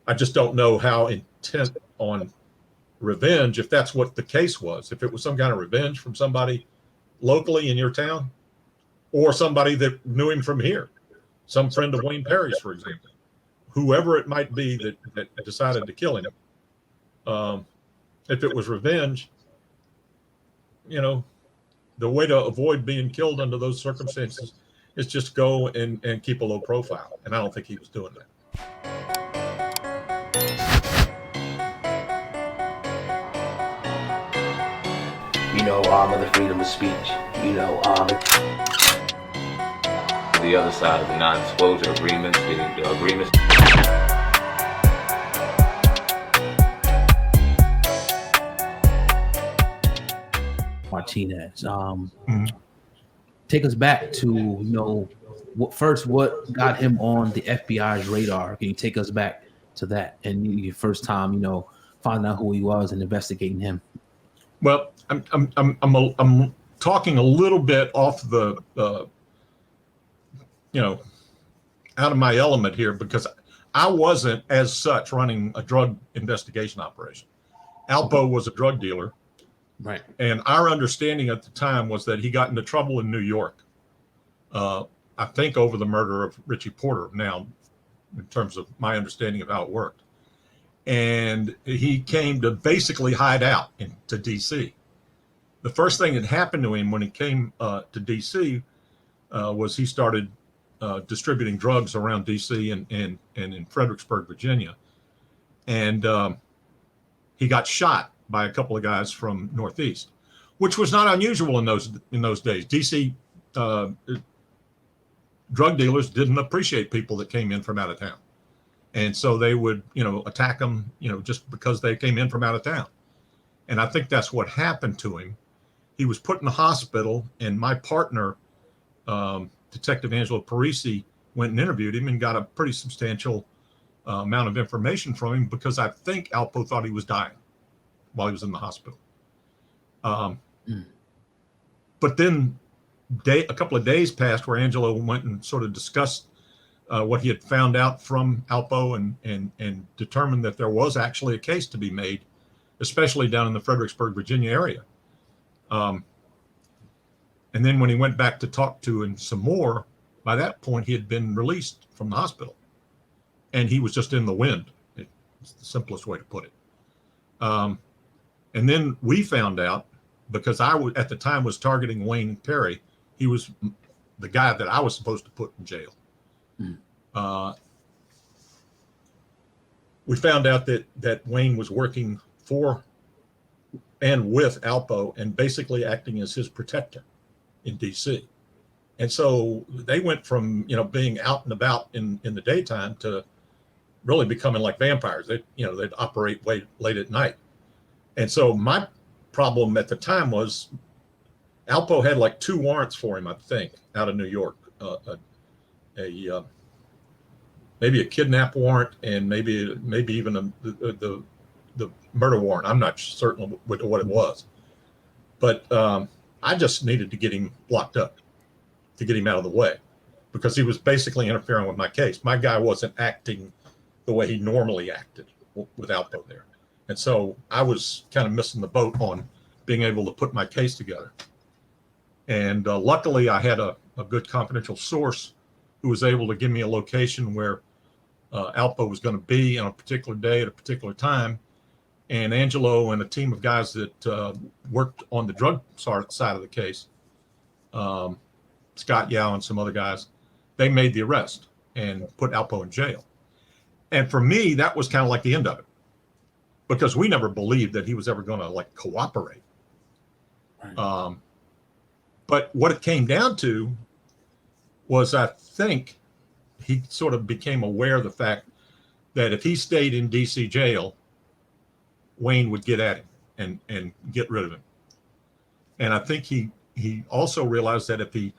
I just don't know how intent on revenge, if that's what the case was, if it was some kind of revenge from somebody locally in your town or somebody that knew him from here, some friend of Wayne Perry's, for example, whoever it might be that decided to kill him. If it was revenge, the way to avoid being killed under those circumstances is just go and keep a low profile. And I don't think he was doing that. Of the freedom of speech, the other side of the non-disclosure agreements, the agreements. Martinez, take us back to what got him on the FBI's radar. Can you take us back to that and your first time, finding out who he was and investigating him? Well, I'm talking a little bit off the out of my element here, because I wasn't as such running a drug investigation operation. Alpo was a drug dealer, right? And our understanding at the time was that he got into trouble in New York. I think over the murder of Richie Porter. Now, in terms of my understanding of how it worked. And he came to basically hide out into D.C. The first thing that happened to him when he came to D.C. Was he started distributing drugs around D.C. and in Fredericksburg, Virginia. And he got shot by a couple of guys from Northeast, which was not unusual in those days. D.C. Drug dealers didn't appreciate people that came in from out of town. And so they would, attack them, just because they came in from out of town. And I think that's what happened to him. He was put in the hospital, and my partner, Detective Angelo Parisi, went and interviewed him and got a pretty substantial amount of information from him, because I think Alpo thought he was dying while he was in the hospital. But then a couple of days passed where Angelo went and sort of discussed what he had found out from Alpo and determined that there was actually a case to be made, especially down in the Fredericksburg, Virginia area. And then when he went back to talk to him some more, by that point, he had been released from the hospital. And he was just in the wind. It's the simplest way to put it. And then we found out, because I at the time was targeting Wayne Perry. He was the guy that I was supposed to put in jail. We found out that Wayne was working for and with Alpo and basically acting as his protector in DC. And so they went from, being out and about in the daytime to really becoming like vampires. They'd operate late at night. And so my problem at the time was Alpo had like 2 warrants for him, I think, out of New York. Maybe a kidnap warrant and maybe even the murder warrant. I'm not certain what it was, but I just needed to get him locked up, to get him out of the way, because he was basically interfering with my case. My guy wasn't acting the way he normally acted with Alpo there, and so I was kind of missing the boat on being able to put my case together. And luckily, I had a good confidential source who was able to give me a location where Alpo was going to be on a particular day at a particular time. And Angelo and a team of guys that worked on the drug side of the case, Scott Yao and some other guys, they made the arrest and put Alpo in jail. And for me, that was kind of like the end of it, because we never believed that he was ever going to cooperate. Right. But what it came down to was, I think he sort of became aware of the fact that if he stayed in DC jail, Wayne would get at him and get rid of him. And I think he also realized that if he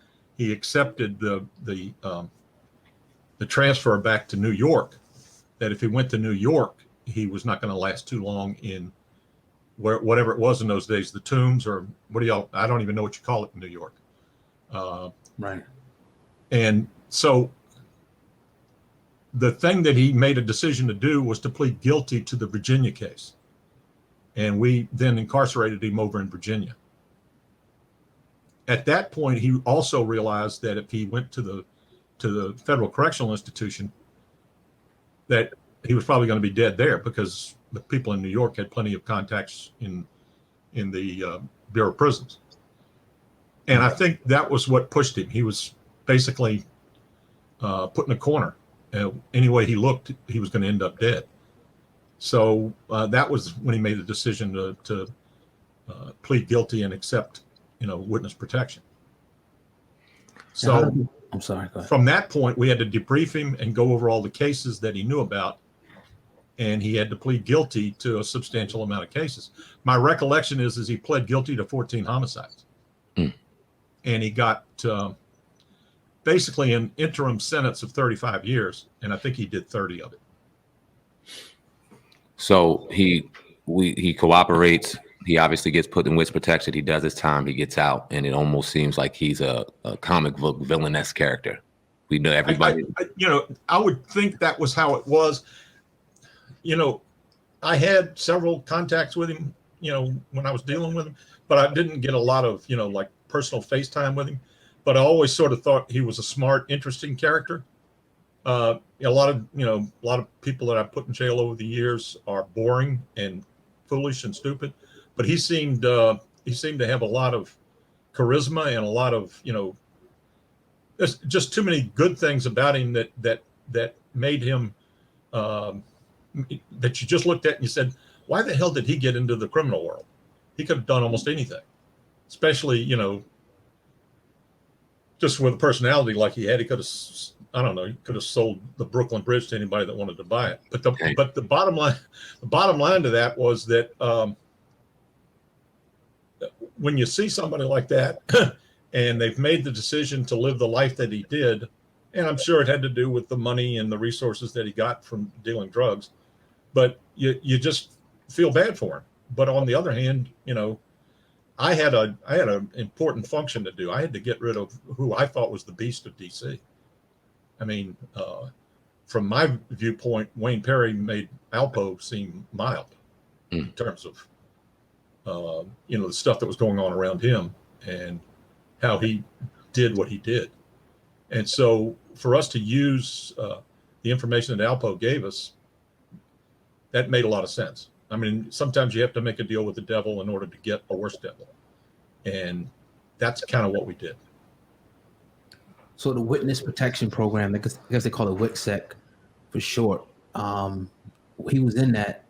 accepted the transfer back to New York, that if he went to New York, he was not going to last too long in whatever it was in those days, the Tombs, or I don't even know what you call it in New York. Right. And so the thing that he made a decision to do was to plead guilty to the Virginia case. And we then incarcerated him over in Virginia. At that point, he also realized that if he went to the federal correctional institution, that he was probably going to be dead there, because the people in New York had plenty of contacts in the Bureau of Prisons. And I think that was what pushed him. He was basically put in a corner. Any way he looked, he was going to end up dead. So that was when he made the decision to plead guilty and accept, witness protection. So I'm sorry. Go ahead. From that point, we had to debrief him and go over all the cases that he knew about, and he had to plead guilty to a substantial amount of cases. My recollection is he pled guilty to 14 homicides, and he got basically an interim sentence of 35 years, and I think he did 30 of it. So he cooperates. He obviously gets put in witness protection. He does his time. He gets out, and it almost seems like he's a comic book villainous character. We know everybody. I would think that was how it was. I had several contacts with him, when I was dealing with him, but I didn't get a lot of, like personal FaceTime with him. But I always sort of thought he was a smart, interesting character. A lot of people that I put in jail over the years are boring and foolish and stupid, but he seemed to have a lot of charisma and a lot of, there's just too many good things about him that made him that you just looked at and you said, why the hell did he get into the criminal world? He could have done almost anything, especially, just with a personality like he had. He could have, he could have sold the Brooklyn Bridge to anybody that wanted to buy it. But the bottom line to that was that when you see somebody like that and they've made the decision to live the life that he did, and I'm sure it had to do with the money and the resources that he got from dealing drugs, but you just feel bad for him. But on the other hand, I had an important function to do. I had to get rid of who I thought was the beast of DC. I mean, from my viewpoint, Wayne Perry made Alpo seem mild in terms of, the stuff that was going on around him and how he did what he did. And so for us to use the information that Alpo gave us, that made a lot of sense. I mean, sometimes you have to make a deal with the devil in order to get a worse devil. And that's kind of what we did. So the Witness Protection Program, I guess they call it WITSEC for short. He was in that,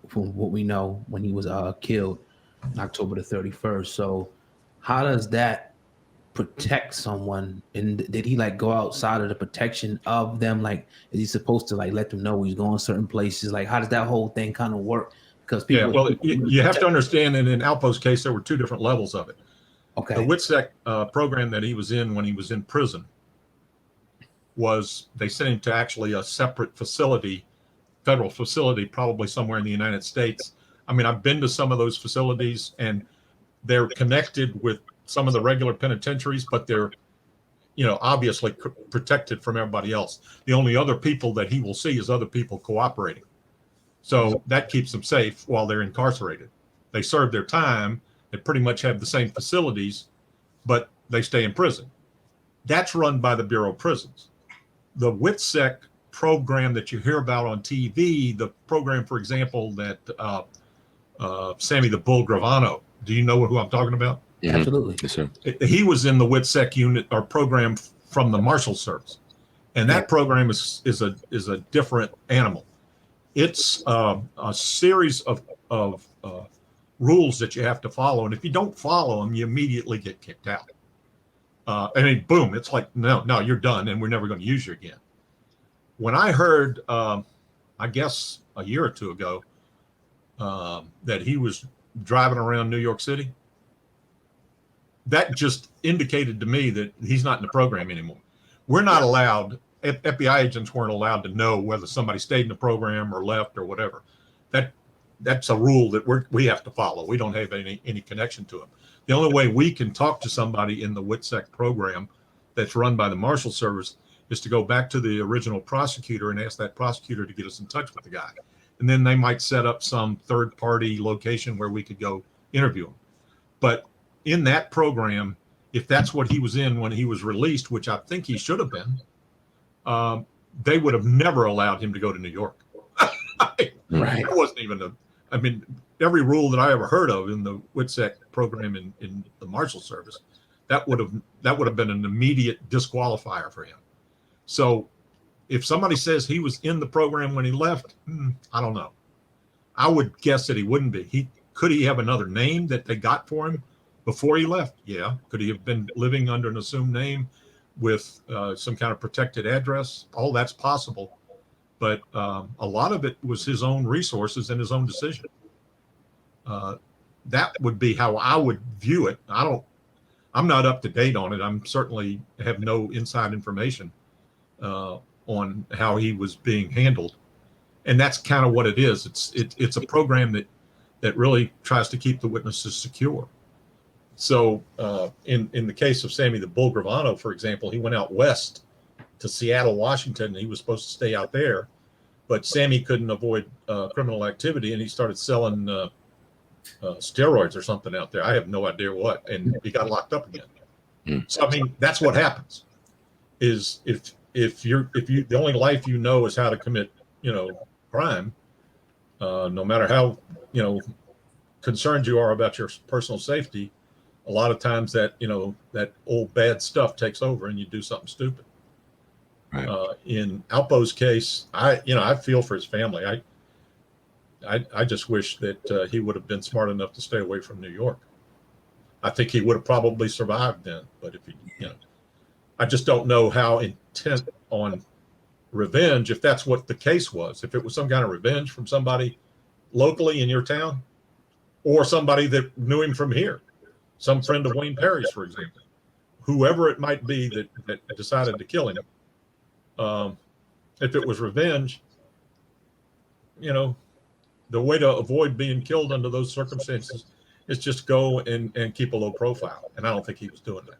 from what we know, when he was killed on October the 31st. So how does that protect someone? And did he go outside of the protection of them? Is he supposed to let them know he's going certain places? How does that whole thing kind of work? Because people, you have to understand that in Alpo's case, there were two different levels of it. Okay. The WITSEC program that he was in when he was in prison they sent him to actually a separate facility, federal facility, probably somewhere in the United States. I mean, I've been to some of those facilities and they're connected with some of the regular penitentiaries, but they're, obviously protected from everybody else. The only other people that he will see is other people cooperating. So that keeps them safe while they're incarcerated. They serve their time. They pretty much have the same facilities, but they stay in prison. That's run by the Bureau of Prisons. The WITSEC program that you hear about on TV, the program, for example, that Sammy the Bull Gravano, do you know who I'm talking about? Yeah, absolutely. Yes, sir. He was in the WITSEC unit or program from the Marshal Service. And that program is a different animal. It's a series of rules that you have to follow. And if you don't follow them, you immediately get kicked out. Boom, it's like, no, you're done, and we're never going to use you again. When I heard, I guess a year or two ago, that he was driving around New York City, that just indicated to me that he's not in the program anymore. We're not allowed, FBI agents weren't allowed to know whether somebody stayed in the program or left or whatever. That's a rule that we have to follow. We don't have any connection to him. The only way we can talk to somebody in the WITSEC program that's run by the Marshal Service is to go back to the original prosecutor and ask that prosecutor to get us in touch with the guy. And then they might set up some third-party location where we could go interview him. But in that program, if that's what he was in when he was released, which I think he should have been, they would have never allowed him to go to New York. Right. It wasn't even every rule that I ever heard of in the WITSEC program in the Marshal Service, that would have been an immediate disqualifier for him. So if somebody says he was in the program when he left, I don't know. I would guess that he wouldn't be. Could he have another name that they got for him before he left? Yeah. Could he have been living under an assumed name with some kind of protected address? All that's possible. But a lot of it was his own resources and his own decision. That would be how I would view it. I'm not up to date on it. I'm certainly have no inside information on how he was being handled. And that's kind of what it is. It's a program that really tries to keep the witnesses secure. So in the case of Sammy the Bull Gravano, for example, he went out west to Seattle, Washington, and he was supposed to stay out there. But Sammy couldn't avoid criminal activity, and he started selling steroids or something out there. I have no idea what, and he got locked up again. So I mean, that's what happens. Is if you the only life you know is how to commit crime, no matter how concerned you are about your personal safety, a lot of times that that old bad stuff takes over and you do something stupid. Right. In Alpo's case, I feel for his family. I just wish that he would have been smart enough to stay away from New York. I think he would have probably survived then. But if I just don't know how intent on revenge, if that's what the case was, if it was some kind of revenge from somebody locally in your town, or somebody that knew him from here, some friend of Wayne Perry's, for example, whoever it might be that decided to kill him. If it was revenge, the way to avoid being killed under those circumstances is just go and keep a low profile. And I don't think he was doing that.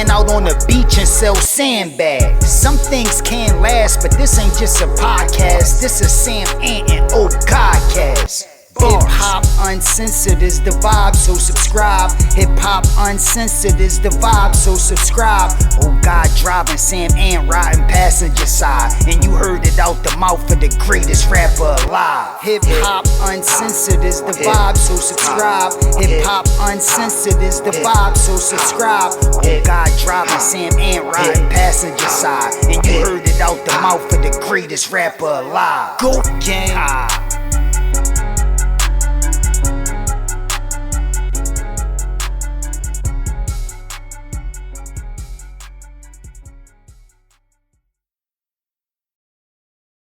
Out on the beach and sell sandbags. Some things can't last, but this ain't just a podcast. This is Sam Ant and Oak Godcast. Hip hop uncensored is the vibe, so subscribe. Hip hop uncensored is the vibe, so subscribe. Oh God, driving Sam Ant riding passenger side, and you heard it out the mouth of the greatest rapper alive. Hip hop uncensored is the vibe, so subscribe. Hip hop uncensored is the vibe, so subscribe. Oh God, driving Sam Ant riding passenger side, and you heard it out the mouth of the greatest rapper alive. Go gang.